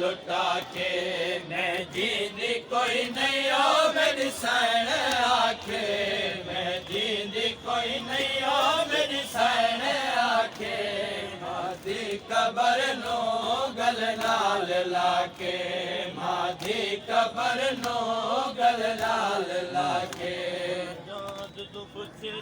लुटा के मैं जींदी कोई नहीं ओ मेरी सैन आखे मैं जींदी कोई नहीं ओ मेरी सैन आखे मादी कबर नो गल नाल लाके मादी कबर नो गल नाल लाके जाद तू पुछदी